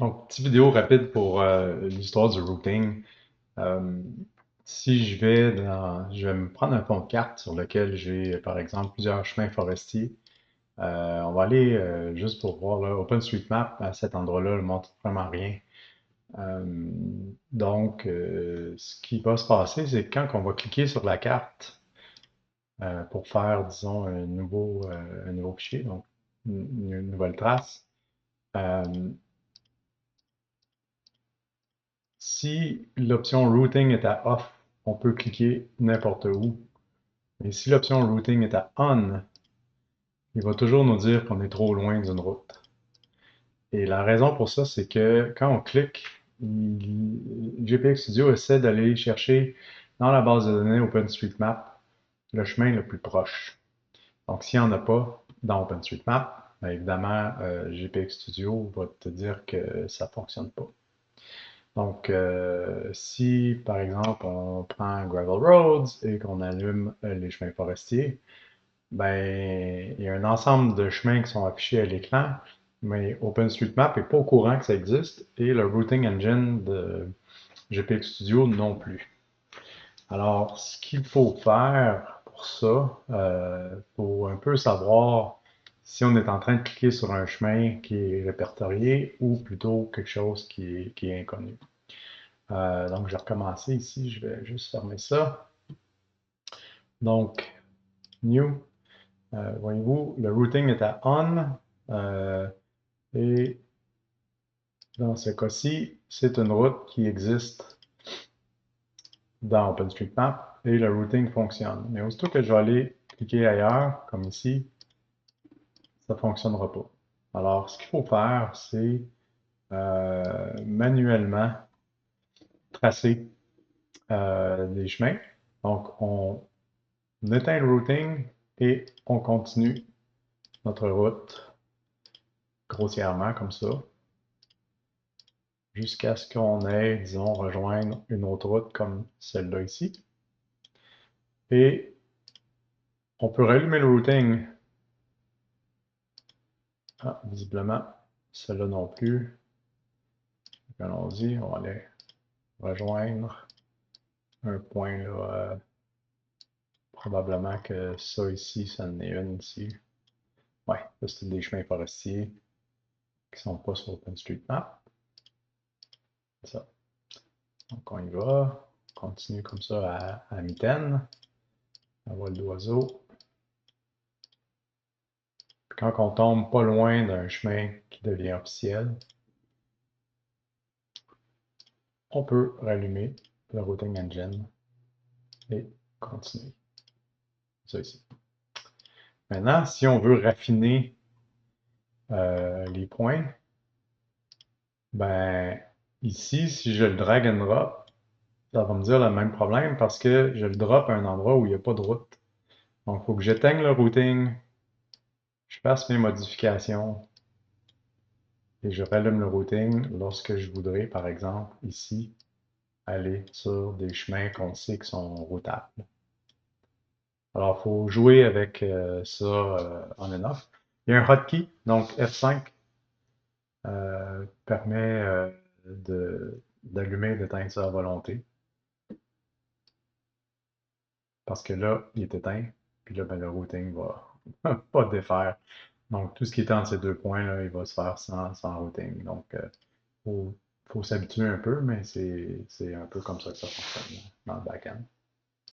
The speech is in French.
Donc, petite vidéo rapide pour l'histoire du routing. Euh, si je vais me prendre un fond de carte sur lequel j'ai, par exemple, plusieurs chemins forestiers. On va aller juste pour voir là, OpenStreetMap, à cet endroit-là, ne montre vraiment rien. Euh, ce qui va se passer, c'est que quand on va cliquer sur la carte pour faire, disons, un nouveau fichier, donc une nouvelle trace, euh, si l'option Routing est à Off, on peut cliquer n'importe où. Mais si l'option Routing est à On, il va toujours nous dire qu'on est trop loin d'une route. Et la raison pour ça, c'est que quand on clique, GPX Studio essaie d'aller chercher dans la base de données OpenStreetMap le chemin le plus proche. Donc, s'il n'y en a pas dans OpenStreetMap, bien évidemment, GPX Studio va te dire que ça ne fonctionne pas. Donc, si par exemple on prend Gravel Roads et qu'on allume les chemins forestiers, ben, il y a un ensemble de chemins qui sont affichés à l'écran, mais OpenStreetMap n'est pas au courant que ça existe et le routing engine de GPX Studio non plus. Alors, ce qu'il faut faire pour ça, pour un peu savoir si on est en train de cliquer sur un chemin qui est répertorié ou plutôt quelque chose qui est inconnu. Donc, je vais recommencer ici. Je vais juste fermer ça. Donc, New. Voyez-vous, le routing est à On. euh, et dans ce cas-ci, c'est une route qui existe dans OpenStreetMap et le routing fonctionne. Mais aussitôt que je vais aller cliquer ailleurs, comme ici, ça ne fonctionnera pas. Alors, ce qu'il faut faire, c'est manuellement tracer des chemins. Donc, on éteint le routing et on continue notre route grossièrement comme ça, jusqu'à ce qu'on ait, disons, rejoindre une autre route comme celle-là ici. Et on peut rallumer le routing. Ah, visiblement, celle-là non plus. Allons-y, on va aller rejoindre un point là. Probablement que ça ici, ça en est une ici. Ouais, ça c'est des chemins forestiers qui sont pas sur OpenStreetMap. C'est ça. Donc on y va. On continue comme ça à mitaine. À vol d'oiseau. Quand on tombe pas loin d'un chemin qui devient officiel, on peut rallumer le routing engine et continuer. Ça ici. Maintenant, si on veut raffiner les points, ben ici, si je le drag and drop, ça va me dire le même problème parce que je le drop à un endroit où il n'y a pas de route. Donc, il faut que j'éteigne le routing, je fasse mes modifications et je rallume le routing lorsque je voudrais, par exemple, ici, aller sur des chemins qu'on sait qui sont routables. Alors, il faut jouer avec ça on and off. Il y a un hotkey, donc F5 permet d'allumer et d'éteindre ça à volonté. Parce que là, il est éteint, puis là, ben, le routing va pas défaire. Donc, tout ce qui est entre ces deux points-là, il va se faire sans routing. Donc, faut s'habituer un peu, mais c'est un peu comme ça que ça fonctionne dans le back-end.